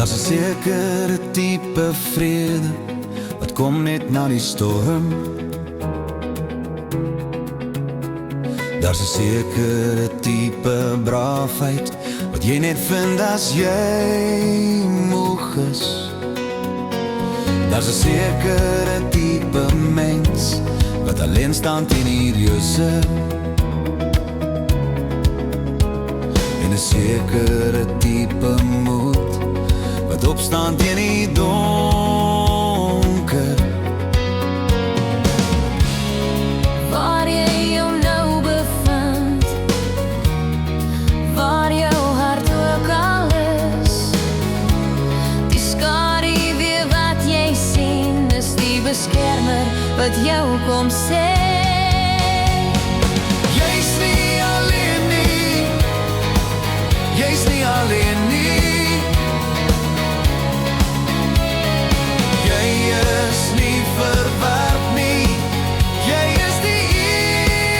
Daar's 'n sekere tipe vrede wat kom net na die storm. Daar's 'n sekere tipe braafheid wat jy net vind as jy moeg is. Daar's 'n sekere tipe mens wat alleen staan teen die reuse. En 'n sekere tipe moed wat opstaan teen die donker. Waar jy jou nou bevind, waar jou hart ook al is, die skaduwee wat jy sien, is die beskermer wat jou kom sê. Jy's nie alleen nie, jy's nie alleen nie. Jy is nie verwerp nie, jy is die een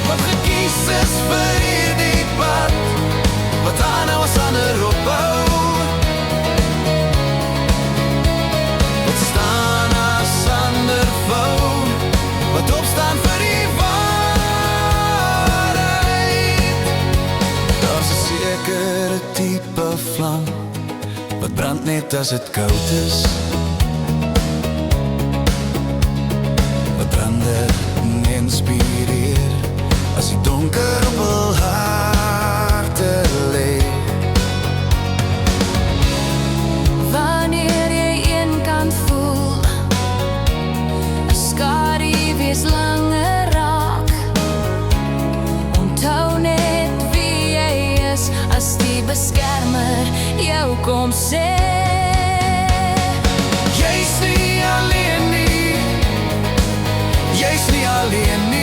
wat gekies is vir hierdie pad, wat aanhou as ander ophou, wat staan as ander vou, wat opstaan vir die waarheid. Daar's 'n sekere tipe vlam wat brand net as dit koud is, wat brander en inspireer as die donker op hul harte lê. Wanneer jy eenkant voel, 'n skaduwees langer raak, onthou net wie jy is as die beskermer jou kom sê. Jy's nie alleen nie, jy's nie alleen nie.